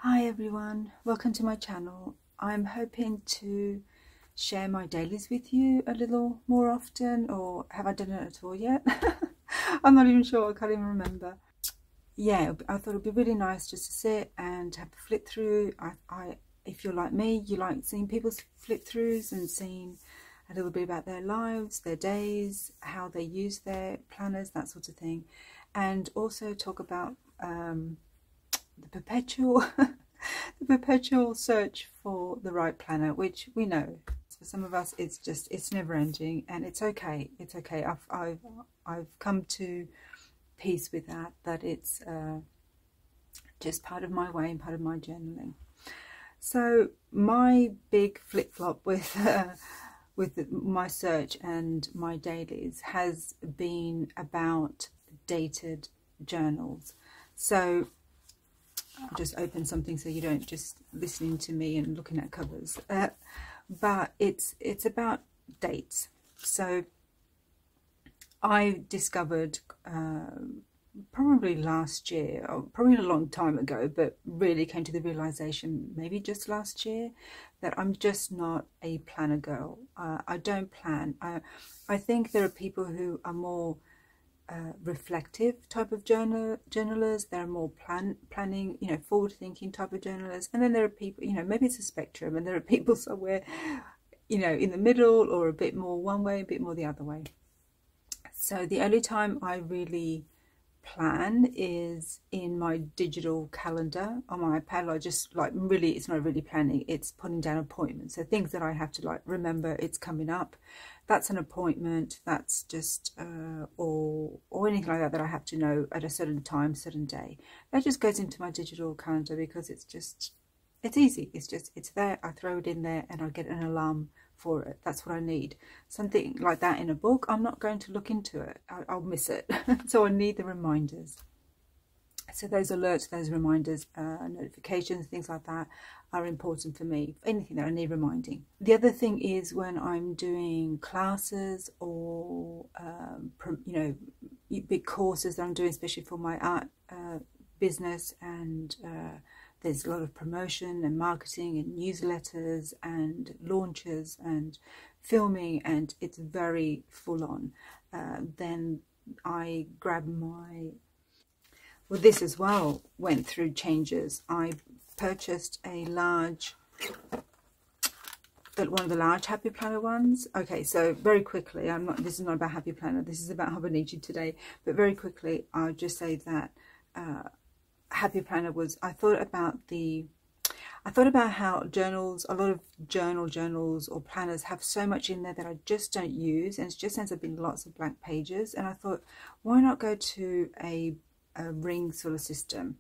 Hi everyone, welcome to my channel. I'm hoping to share my dailies with you a little more often, or have I done it at all yet? I'm not even sure, I can't even remember. Yeah, I thought it'd be really nice just to sit and have a flip through. If you're like me, you like seeing people's flip throughs and seeing a little bit about their lives, their days, how they use their planners, that sort of thing. And also talk about the perpetual search for the right planner, which we know for some of us it's never ending, and it's okay. It's okay. I've come to peace with that it's just part of my way and part of my journaling. So my big flip-flop with my search and my dailies has been about dated journals. So I'll just open something so you don't just listening to me and looking at covers, but it's about dates. So I discovered probably last year, or probably a long time ago, but really came to the realization maybe just last year that I'm just not a planner girl. I don't plan. I think there are people who are more reflective type of journalers. They're more planning, forward-thinking type of journalers. And then there are people, maybe it's a spectrum, and there are people somewhere, in the middle, or a bit more one way, a bit more the other way. So the only time I really plan is in my digital calendar on my iPad. I just really, it's not really planning, it's putting down appointments. So things that I have to remember it's coming up, that's an appointment. That's just or anything like that I have to know at a certain time, certain day. That just goes into my digital calendar because it's easy. It's there. I throw it in there and I get an alarm for it. That's what I need. Something like that in a book, I'm not going to look into it. I'll miss it. So I need the reminders. So those alerts, those reminders, notifications, things like that are important for me. Anything that I need reminding. The other thing is when I'm doing classes or big courses that I'm doing, especially for my art business, and there's a lot of promotion and marketing and newsletters and launches and filming, and it's very full on. Then I grab my... Well, this as well went through changes. I purchased a large, one of the large Happy Planner ones. Okay, so very quickly, this is not about Happy Planner, this is about Hobonichi today, but very quickly, I'll just say that Happy Planner was, I thought about how journals, a lot of journals or planners have so much in there that I just don't use, and it just ends up being lots of blank pages. And I thought, why not go to a ring sort of system?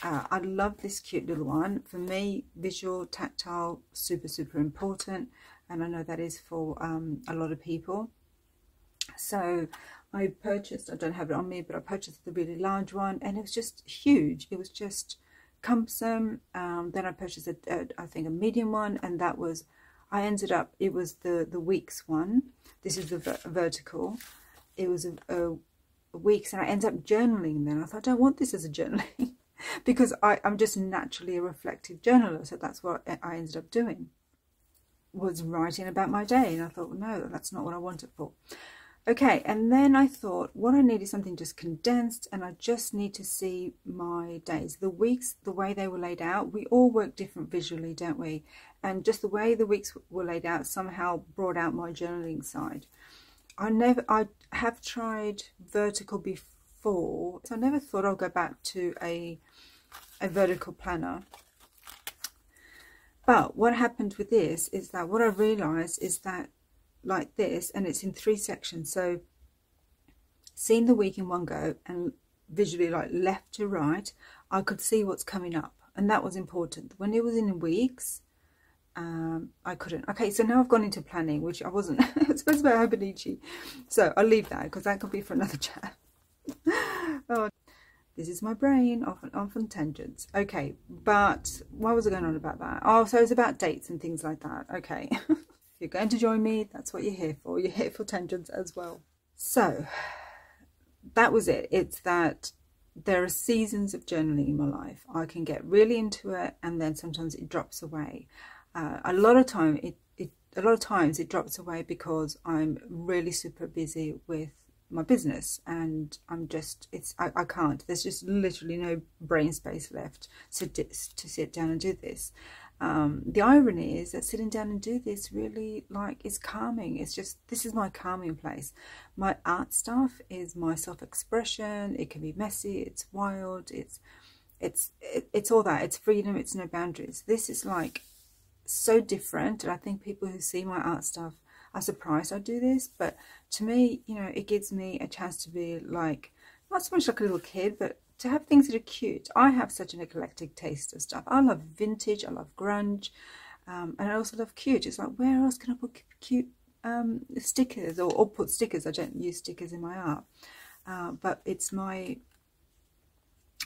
I love this cute little one. For me, visual, tactile, super important, and I know that is for a lot of people. So I purchased, I don't have it on me, but I purchased the really large one, and it was just huge. It was just cumbersome. Then I purchased I think a medium one, and that was, it was the weeks one. This is the vertical. It was a weeks, and I ended up journaling then. I thought, I don't want this as a journaling because I'm just naturally a reflective journaler. So that's what I ended up doing, was writing about my day. And I thought, no, that's not what I want it for. Okay, and then I thought what I need is something just condensed, and I just need to see my days. The weeks, the way they were laid out, we all work different visually, don't we? And just the way the weeks were laid out somehow brought out my journaling side. I have tried vertical before, so I never thought I'll go back to a vertical planner. But what happened with this is that what I realized is that, like this, and it's in 3 sections, so seeing the week in one go and visually like left to right, I could see what's coming up, and that was important. When it was in weeks, I couldn't. Okay, so now I've gone into planning, which I wasn't. It's supposed to be about Hobonichi, so I'll leave that because that could be for another chat. Oh, this is my brain off on tangents. Okay, but why was I going on about that? Oh, so it's about dates and things like that. Okay. If you're going to join me, that's what you're here for. You're here for tangents as well. So that was it. It's that there are seasons of journaling in my life. I can get really into it, and then sometimes it drops away. A lot of times it drops away because I'm really super busy with my business, and I can't. There's just literally no brain space left to sit down and do this. The irony is that sitting down and do this really is calming. It's just, this is my calming place. My art stuff is my self-expression. It can be messy, it's wild, it's all that. It's freedom, it's no boundaries. This is so different, and I think people who see my art stuff are surprised I do this. But to me, it gives me a chance to be not so much like a little kid, but to have things that are cute. I have such an eclectic taste of stuff. I love vintage, I love grunge, and I also love cute. It's where else can I put cute stickers or put stickers? I don't use stickers in my art, but it's my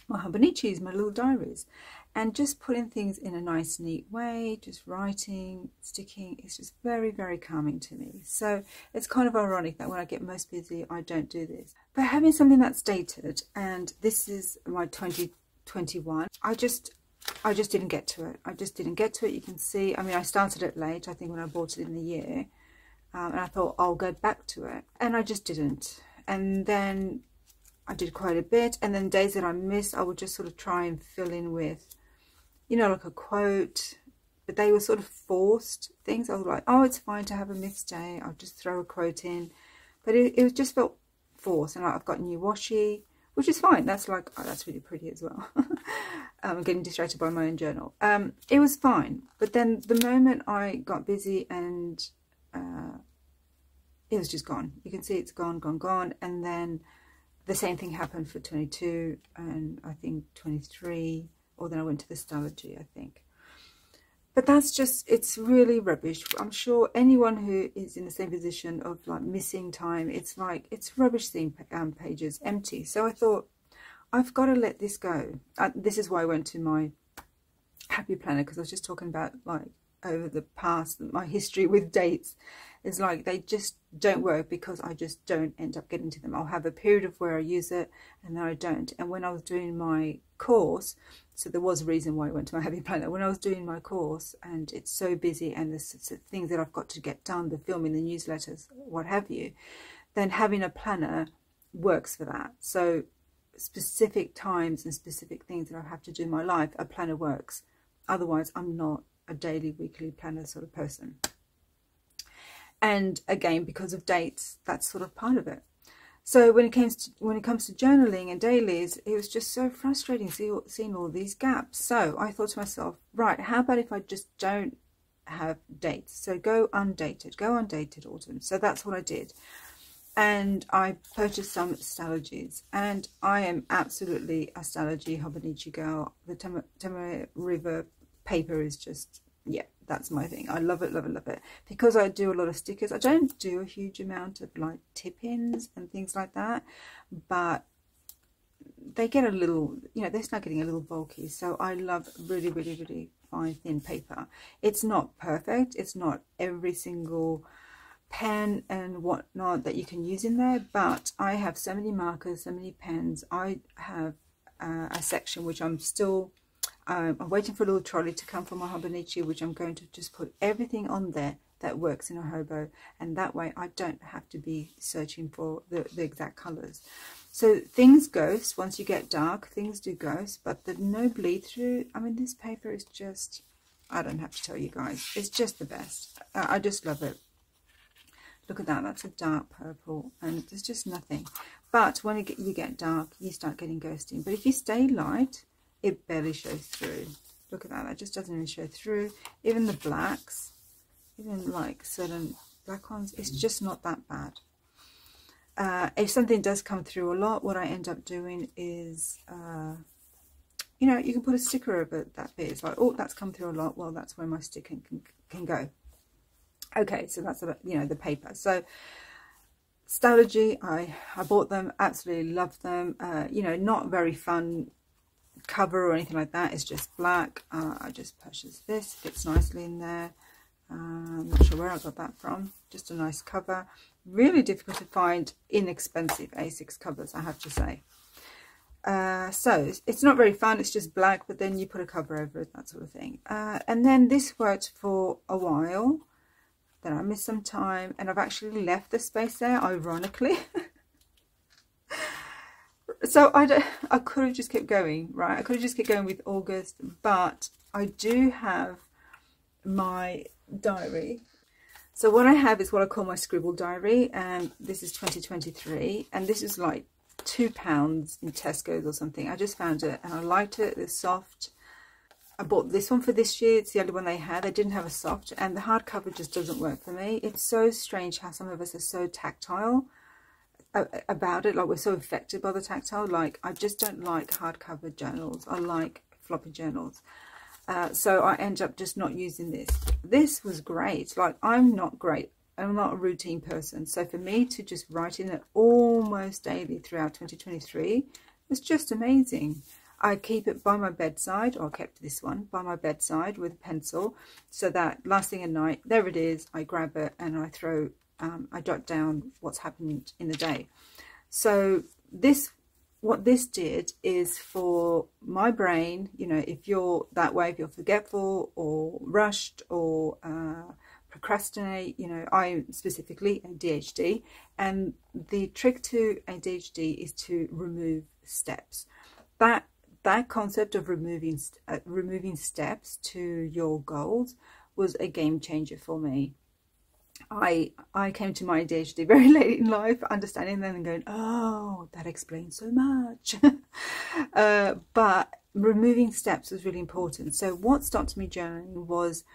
Hobonichis, my little diaries, and just putting things in a nice, neat way, just writing, sticking, it's just very, very calming to me. So it's kind of ironic that when I get most busy, I don't do this. But having something that's dated, and this is my 2021, I just didn't get to it. I just didn't get to it. You can see, I mean, I started it late, I think, when I bought it in the year, and I thought I'll go back to it, and I just didn't. And then I did quite a bit, and then days that I missed, I would just sort of try and fill in with, like a quote, but they were sort of forced things. I was like, oh, it's fine to have a missed day, I'll just throw a quote in. But it just felt forced, and I've got new washi, which is fine. That's oh, that's really pretty as well. I'm getting distracted by my own journal. It was fine, but then the moment I got busy, and it was just gone. You can see it's gone, and then the same thing happened for 22 and I think 23, or then I went to the Stalogy, I think. But that's just, it's really rubbish. I'm sure anyone who is in the same position of missing time, it's rubbish seeing pages empty. So I thought, I've got to let this go. This is why I went to my happy planner, because I was just talking about over the past, my history with dates is they just don't work, because I just don't end up getting to them. I'll have a period of where I use it, and then I don't. And when I was doing my course, so there was a reason why I went to my happy planner. When I was doing my course, and it's so busy, and there's things that I've got to get done, the filming, the newsletters, what have you, then having a planner works for that. So specific times and specific things that I have to do in my life, a planner works. Otherwise, I'm not a daily, weekly planner sort of person. And again, because of dates, that's sort of part of it. So when it comes to journaling and dailies, it was just so frustrating seeing all these gaps. So I thought to myself, right, how about if I just don't have dates? So go undated autumn. So that's what I did. And I purchased some Stalogies, and I am absolutely a Stalogy Hobonichi girl. The Tama River paper is just, yeah, that's my thing. I love it, love it, love it. Because I do a lot of stickers, I don't do a huge amount of tip-ins and things like that, but they get a little, they start getting a little bulky. So I love really, really, really fine, thin paper. It's not perfect. It's not every single pen and whatnot that you can use in there, but I have so many markers, so many pens. I have a section which I'm still I'm waiting for a little trolley to come from my Hobonichi, which I'm going to just put everything on there that works in a hobo, and that way I don't have to be searching for the exact colours. So things ghost. Once you get dark, things do ghost, but the no bleed through, I mean, this paper is just, I don't have to tell you guys, it's just the best. I just love it. Look at that, that's a dark purple, and there's just nothing. But when you get dark, you start getting ghosting. But if you stay light, it barely shows through. Look at that, that just doesn't even show through. Even the blacks, even certain black ones, it's just not that bad. If something does come through a lot, what I end up doing is, you can put a sticker over that bit. It's oh, that's come through a lot. Well, that's where my sticker can go. Okay, so that's about, the paper. So Stalogy, I bought them, absolutely loved them. Not very fun cover or anything like that. It's just black. I just purchased this, fits nicely in there. I'm not sure where I got that from. Just a nice cover. Really difficult to find inexpensive A6 covers, I have to say. So it's not very fun, it's just black, but then you put a cover over it, that sort of thing. And then this worked for a while, then I missed some time, and I've actually left the space there, ironically. So I could have just kept going, right? I could have just kept going with August, but I do have my diary. So what I have is what I call my scribble diary, and this is 2023, and this is like £2 in Tesco's or something. I just found it and I liked it. It's soft. I bought this one for this year. It's the only one they had. They didn't have a soft, and the hardcover just doesn't work for me. It's so strange how some of us are so tactile about it, like we're so affected by the tactile. Like, I just don't like hardcover journals. I like floppy journals. So I end up just not using this. This was great. Like, I'm not great. I'm not a routine person. So for me to just write in it almost daily throughout 2023 was just amazing. I keep it by my bedside, or I kept this one by my bedside with a pencil, so that last thing at night, there it is, I grab it and I throw, I jot down what's happened in the day. So this, what this did is for my brain, you know, if you're that way, if you're forgetful or rushed or procrastinate, you know, I specifically ADHD, and the trick to ADHD is to remove steps. That concept of removing steps to your goals was a game changer for me. I came to my ADHD very late in life, understanding that and going, oh, that explains so much. But removing steps was really important. So what stopped me journaling was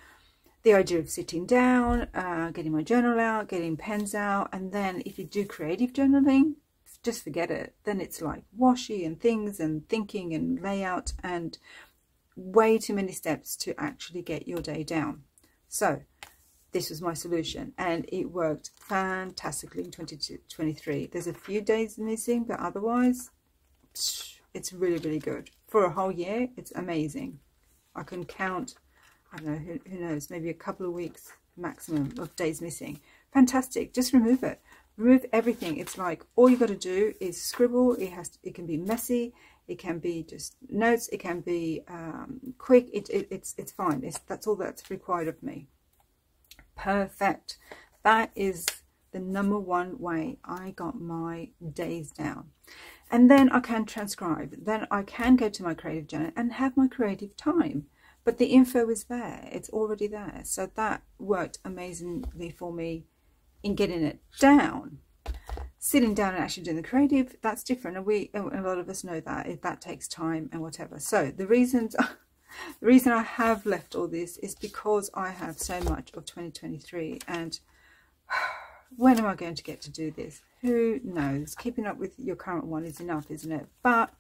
the idea of sitting down, getting my journal out, getting pens out, and then if you do creative journaling, just forget it. Then it's like washy and things and thinking and layout and way too many steps to actually get your day down. So this was my solution, and it worked fantastically in 2023. There's a few days missing, but otherwise it's really, really good. For a whole year, it's amazing. I can count, I don't know, who knows, maybe a couple of weeks maximum of days missing. Fantastic. Just remove it. Remove everything. It's like all you got to do is scribble. It can be messy. It can be just notes. It can be quick. It's fine. That's all that's required of me. Perfect. That is the #1 way I got my days down. And then I can transcribe. Then I can go to my creative journal and have my creative time. But the info is there. It's already there. So that worked amazingly for me in getting it down. Sitting down and actually doing the creative, that's different, and a lot of us know that that takes time and whatever. So the reason I have left all this is because I have so much of 2023, and when am I going to get to do this? Who knows? Keeping up with your current one is enough, isn't it? But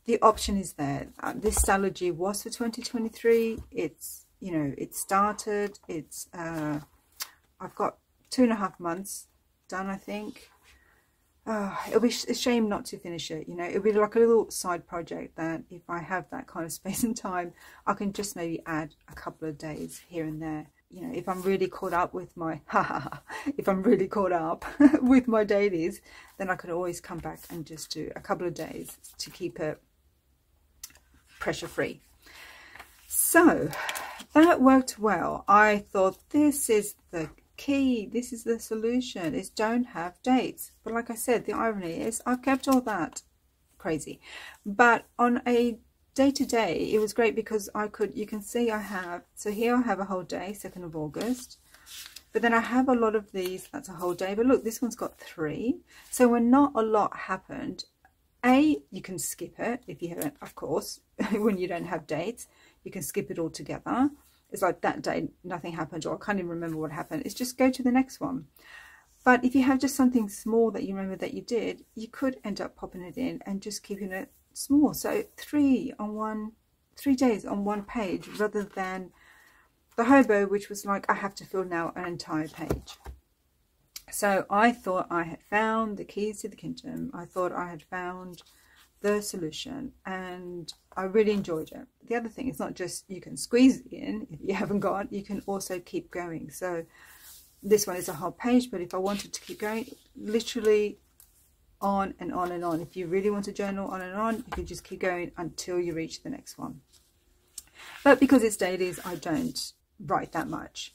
the option is there. This Salogy was for 2023. It's, you know, it started. It's I've got 2.5 months done, I think. It'll be a shame not to finish it, you know. It'll be like a little side project that if I have that kind of space and time, I can just maybe add a couple of days here and there. You know, if I'm really caught up with my if I'm really caught up with my dailies, then I can always come back and just do a couple of days to keep it pressure free. So that worked well. I thought, this is the key, this is the solution, is don't have dates. But like I said, the irony is I've kept all that crazy, but on a day-to-day it was great because I could, you can see I have, so here I have a whole day, 2nd of August, but then I have a lot of these, that's a whole day. But look, this one's got 3, so when not a lot happened, you can skip it if you haven't, of course. When you don't have dates, you can skip it all together. It's like that day nothing happened, or I can't even remember what happened. It's just go to the next one. But if you have just something small that you remember that you did, you could end up popping it in and just keeping it small. So 3 days on one page, rather than the hobo, which was like I have to fill now an entire page. So I thought I had found the keys to the kingdom. I thought I had found the solution, and I really enjoyed it. The other thing is not just you can squeeze it in if you haven't got, you can also keep going. So this one is a whole page, but if I wanted to keep going, literally on and on and on. If you really want to journal on and on, you can just keep going until you reach the next one. But because it's dailies, I don't write that much.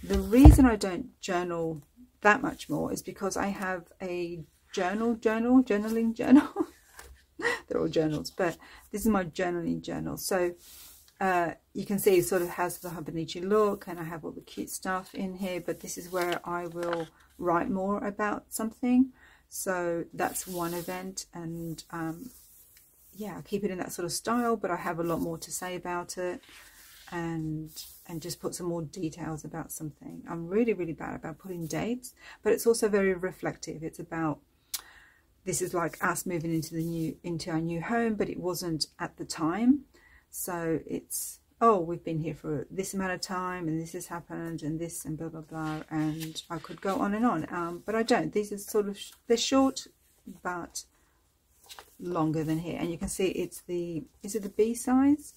The reason I don't journal that much more is because I have a journaling journal. They're all journals, but this is my journaling journal. So you can see it sort of has the Hobonichi look, and I have all the cute stuff in here, but this is where I will write more about something. So that's one event, and yeah, I keep it in that sort of style, but I have a lot more to say about it, and just put some more details about something. I'm really bad about putting dates, but it's also very reflective. It's about, this is like us moving into our new home, but it wasn't at the time. So it's, oh, we've been here for this amount of time, and this has happened, and this, and blah blah blah, and I could go on and on, but I don't. These are sort of, they're short but longer than here, and you can see it's the, is it the B size?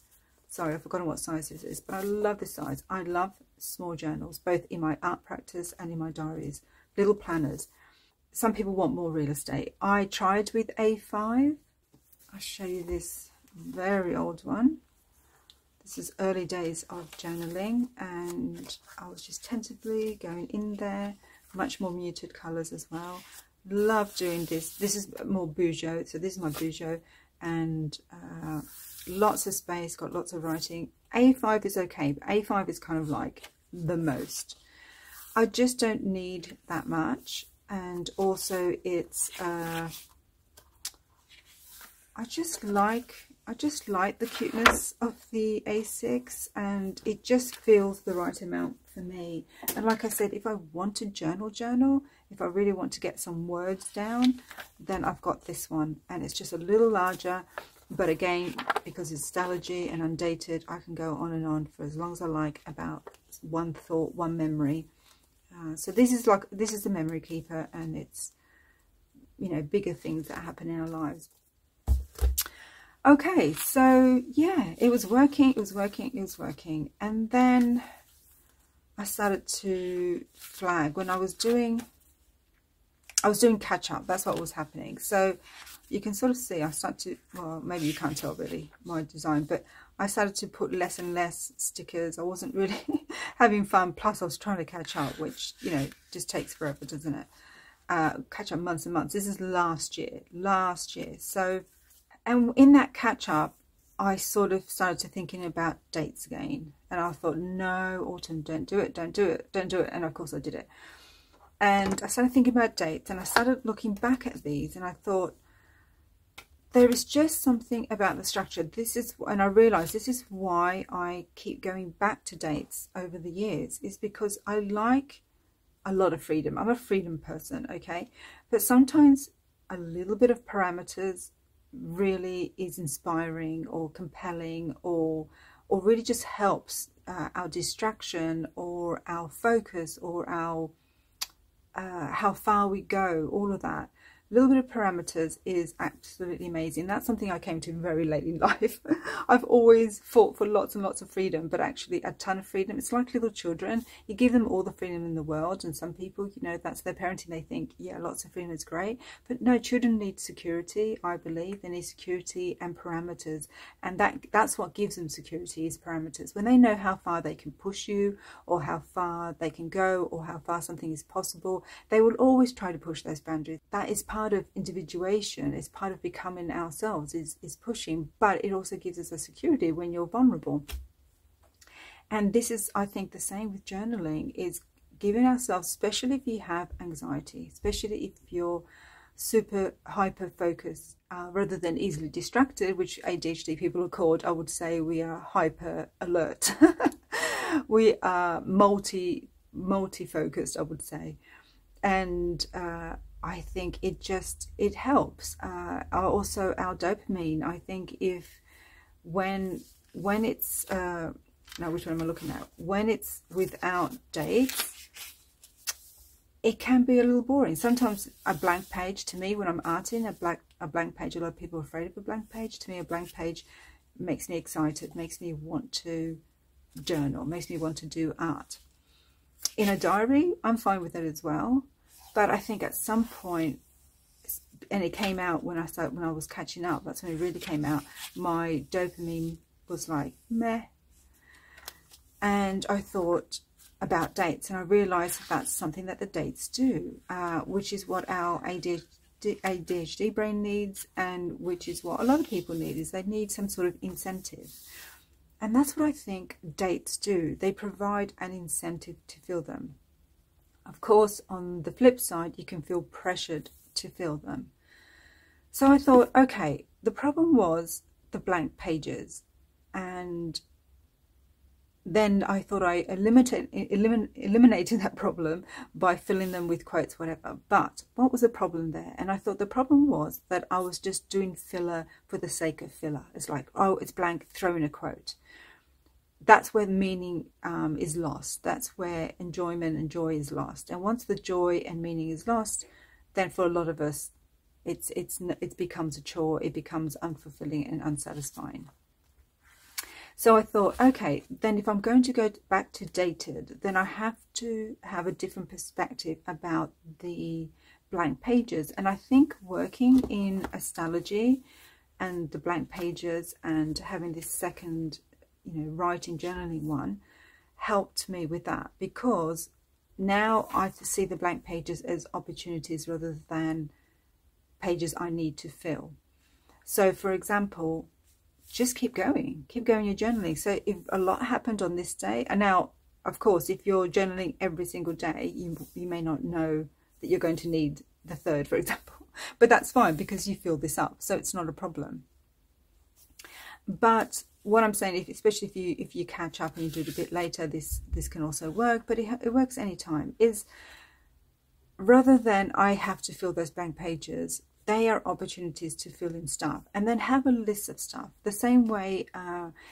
Sorry, I've forgotten what size this is, but I love this size. I love small journals, both in my art practice and in my diaries, little planners. Some people want more real estate. I tried with A5. I'll show you this very old one. This is early days of journaling, and I was just tentatively going in there. Much more muted colours as well. Love doing this. This is more Bujo, so this is my Bujo, and lots of space, got lots of writing. A5 is okay, but A5 is kind of like the most. I just don't need that much, and also it's I just like the cuteness of the A6, and it just feels the right amount for me. And like I said, if I want to journal, if I really want to get some words down, then I've got this one, and it's just a little larger. But again, because it's Stalogy and undated, I can go on and on for as long as I like about one thought, one memory. So this is the memory keeper, and it's, you know, bigger things that happen in our lives. Okay, so yeah, it was working, and then I started to flag when I was doing catch up. That's what was happening. So you can sort of see I started to, well, maybe you can't tell really my design, but I started to put less and less stickers. I wasn't really having fun, plus I was trying to catch up, which, you know, just takes forever, doesn't it? Catch up months and months. This is last year. So, and in that catch up, I sort of started to thinking about dates again, and I thought, no, Autumn, don't do it, and of course I did it. And I started thinking about dates, and I started looking back at these, and I thought, there is just something about the structure. And I realized this is why I keep going back to dates over the years, is because I like a lot of freedom. I'm a freedom person, okay? But sometimes a little bit of parameters really is inspiring or compelling, or really just helps our distraction or our focus or our how far we go, all of that. A little bit of parameters is absolutely amazing. That's something I came to very late in life. I've always fought for lots and lots of freedom, but actually a ton of freedom. It's like little children. You give them all the freedom in the world, and some people, you know, that's their parenting. They think, yeah, lots of freedom is great. But no, children need security, I believe. They need security and parameters. And that's what gives them security, is parameters. When they know how far they can push you, or how far they can go, or how far something is possible, they will always try to push those boundaries. That is part of individuation, is part of becoming ourselves, is pushing, but it also gives us a security when you're vulnerable. And this is, I think, the same with journaling, is giving ourselves, especially if you have anxiety, especially if you're super hyper focused, rather than easily distracted, which ADHD people are called. I would say we are hyper alert. We are multi-focused, I would say. And I think it helps. Also our dopamine, I think, if when it's now which one am I looking at? When it's without dates, it can be a little boring. Sometimes a blank page, to me, when I'm arting, a blank page, a lot of people are afraid of a blank page. To me, a blank page makes me excited, makes me want to journal, makes me want to do art. In a diary, I'm fine with it as well. But I think at some point, and it came out when I was catching up. That's when it really came out. My dopamine was like meh, and I thought about dates, and I realized that that's something that the dates do, which is what our ADHD brain needs, and which is what a lot of people need, is they need some sort of incentive. And that's what I think dates do. They provide an incentive to fill them. Of course, on the flip side, you can feel pressured to fill them. So I thought, okay, the problem was the blank pages. And then I thought I eliminated that problem by filling them with quotes, whatever. But what was the problem there? And I thought the problem was that I was just doing filler for the sake of filler. It's like, oh, it's blank, throw in a quote. That's where the meaning is lost. That's where enjoyment and joy is lost. And once the joy and meaning is lost, then for a lot of us, it becomes a chore. It becomes unfulfilling and unsatisfying. So I thought, okay, then if I'm going to go back to dated, then I have to have a different perspective about the blank pages. And I think working in astrology and the blank pages and having this second, writing, journaling one helped me with that, because now I see the blank pages as opportunities rather than pages I need to fill. So for example, just keep going your journaling. So if a lot happened on this day, and now of course if you're journaling every single day, you may not know that you're going to need the third, for example, but that's fine because you fill this up, so it's not a problem. But what I'm saying, especially if you catch up and you do it a bit later, this can also work, but it works anytime, is rather than I have to fill those blank pages, they are opportunities to fill in stuff, and then have a list of stuff. The same way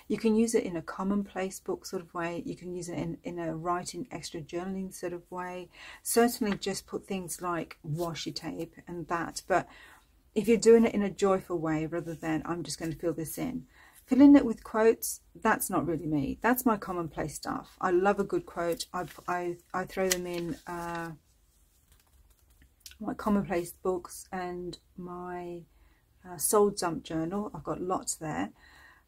you can use it in a commonplace book sort of way, you can use it in a writing extra journaling sort of way. Certainly just put things like washi tape and that, but if you're doing it in a joyful way rather than I'm just going to fill this in. Filling it with quotes, that's not really me. That's my commonplace stuff. I love a good quote. I throw them in my commonplace books and my soul dump journal. I've got lots there.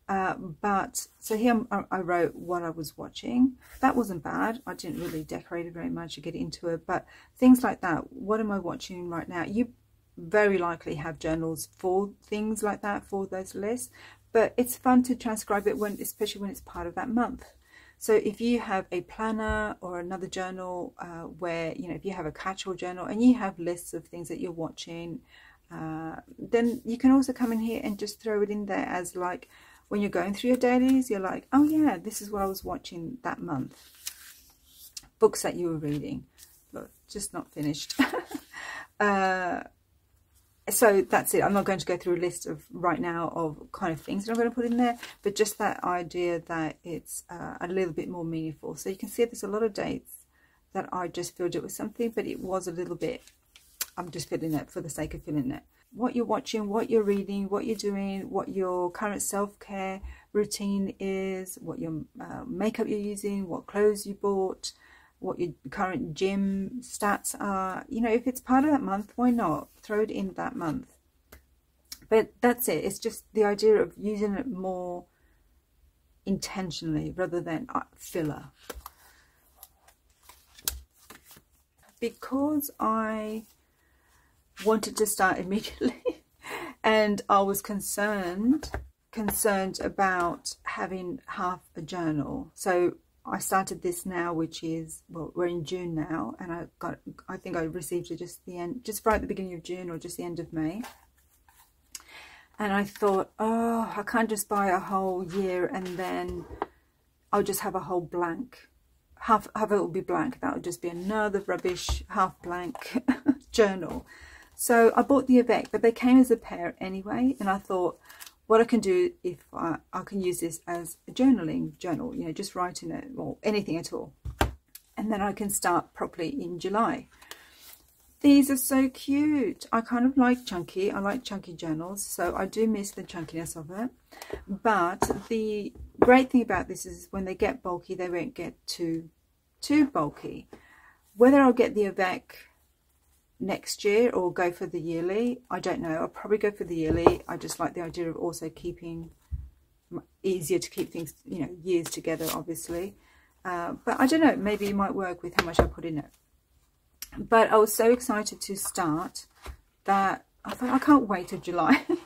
But so here I wrote what I was watching. That wasn't bad. I didn't really decorate it very much to get into it, but things like that. What am I watching right now? You very likely have journals for things like that, for those lists, but it's fun to transcribe it especially when it's part of that month. So if you have a planner or another journal where, if you have a catch-all journal and you have lists of things that you're watching, then you can also come in here and just throw it in there as like, when you're going through your dailies, you're like, oh yeah, this is what I was watching that month. Books that you were reading. Look, just not finished. So that's it. I'm not going to go through a list of right now of kind of things that I'm going to put in there, but just that idea that it's a little bit more meaningful. So you can see there's a lot of dates that I just filled it with something, but it was a little bit, I'm just filling it for the sake of filling it. What you're watching, what you're reading, what you're doing, what your current self-care routine is, what your makeup you're using, what clothes you bought, what your current gym stats are. If it's part of that month, why not throw it in that month? But that's it. It's just the idea of using it more intentionally rather than filler. Because I wanted to start immediately and I was concerned about having half a journal. So I started this now, which is, well, we're in June now, and I think I received it just right at the beginning of June or just the end of May. And I thought, oh, I can't just buy a whole year and then I'll just have a whole blank. Half of it will be blank. That would just be another rubbish half blank journal. So I bought the Avec, but they came as a pair anyway, and I thought, what I can do if I can use this as a journaling journal, just writing it or anything at all. And then I can start properly in July. These are so cute. I kind of like chunky. I like chunky journals, so I do miss the chunkiness of it. But the great thing about this is when they get bulky, they won't get too bulky. Whether I'll get the Avec next year or go for the yearly. I don't know. I'll probably go for the yearly. I just like the idea of also keeping, easier to keep things, you know, years together, obviously. But I don't know, maybe it might work with how much I put in it. But I was so excited to start that I thought, I can't wait till July. I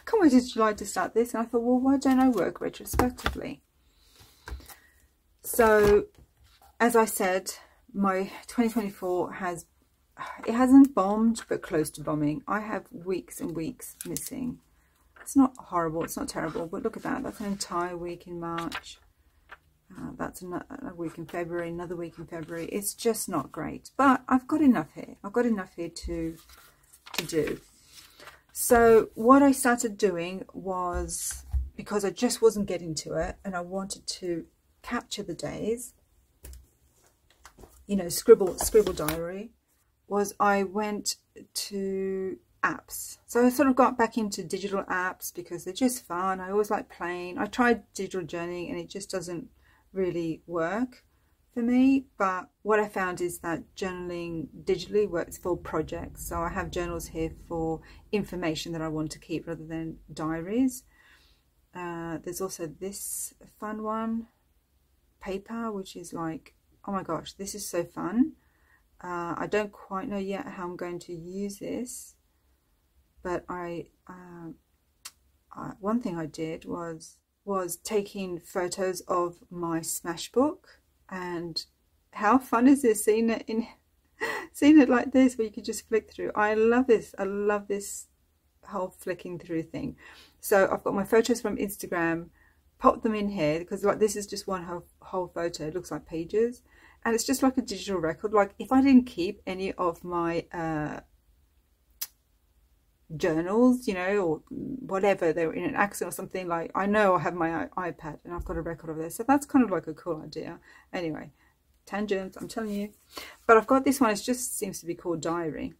can't wait till July to start this. And I thought, well, why don't I work retrospectively? So, as I said, my 2024 hasn't bombed, but close to bombing. I have weeks and weeks missing. It's not horrible, it's not terrible, but look at that. That's an entire week in March. That's a week in February, another week in February. It's just not great, but I've got enough here. I've got enough here to do. So what I started doing was, because I just wasn't getting to it and I wanted to capture the days, you know, scribble diary, was I went to apps. So I sort of got back into digital apps because they're just fun. I always like playing. I tried digital journaling and it just doesn't really work for me, but what I found is that journaling digitally works for projects. So I have journals here for information that I want to keep rather than diaries. There's also this fun one, paper, which is like, oh my gosh, this is so fun. I don't quite know yet how I'm going to use this, but one thing I did was taking photos of my smash book. And how fun is this, seeing it like this, where you can just flick through. I love this. I love this whole flicking through thing. So I've got my photos from Instagram, pop them in here, because like this is just one whole photo. It looks like pages, and it's just like a digital record. Like if I didn't keep any of my journals, you know, or whatever, they were in an accident or something, like I know I have my iPad and I've got a record of this, so that's kind of like a cool idea. Anyway, tangents, I'm telling you. But I've got this one. It just seems to be called diary,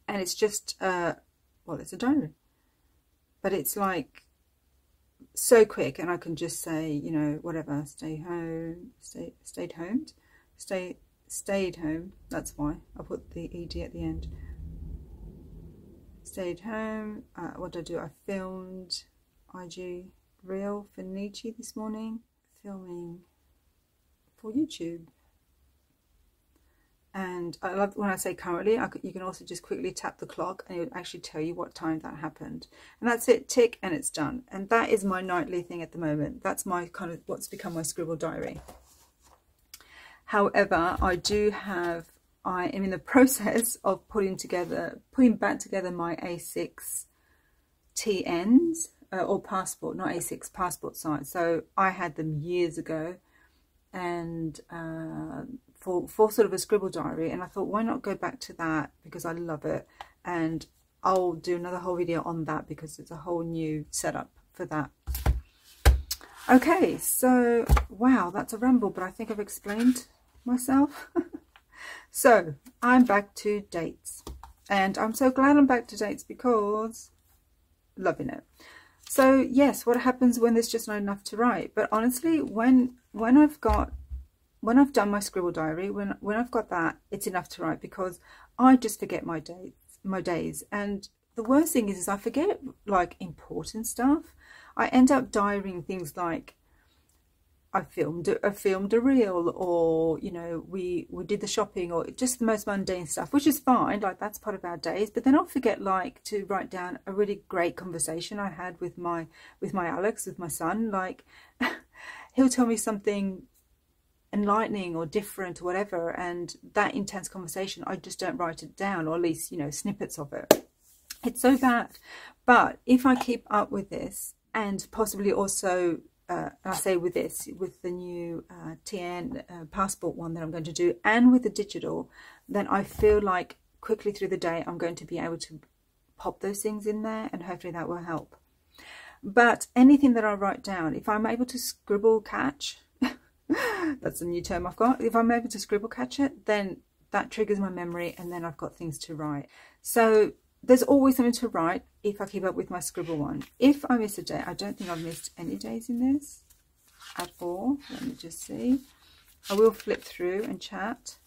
and it's just well, it's a diary, but it's like so quick, and I can just say, you know, whatever, stayed home. That's why I put the ed at the end. Stayed home. What did I do? I filmed IG reel for Nietzsche this morning, filming for YouTube. And I love when I say currently, you can also just quickly tap the clock and it would actually tell you what time that happened. And that's it, tick, and it's done. And that is my nightly thing at the moment. That's my kind of what's become my scribble diary. However, I am in the process of putting back together my A6 TNs, or passport, not A6, passport size. So I had them years ago, and for sort of a scribble diary, and I thought, why not go back to that, because I love it, and I'll do another whole video on that because it's a whole new setup for that. Okay, so wow, that's a ramble, but I think I've explained myself. So I'm back to dates, and I'm so glad I'm back to dates because loving it. So yes, what happens when there's just not enough to write? But honestly, when I've done my scribble diary, when I've got that, it's enough to write, because I just forget my days. And the worst thing is I forget like important stuff. I end up diarying things like I filmed a reel, or you know, we did the shopping, or just the most mundane stuff, which is fine, like that's part of our days. But then I'll forget like to write down a really great conversation I had with my Alex, with my son. Like he'll tell me something enlightening or different or whatever, and that intense conversation, I just don't write it down, or at least, you know, snippets of it. It's so bad. But if I keep up with this, and possibly also I say with the new TN passport one that I'm going to do, and with the digital, then I feel like quickly through the day I'm going to be able to pop those things in there, and hopefully that will help. But anything that I write down, if I'm able to scribble catch, that's a new term I've got, if I'm able to scribble catch it, then that triggers my memory, and then I've got things to write. So there's always something to write if I keep up with my scribble one. If I miss a day, I don't think I've missed any days in this at all. Let me just see. I will flip through and chat.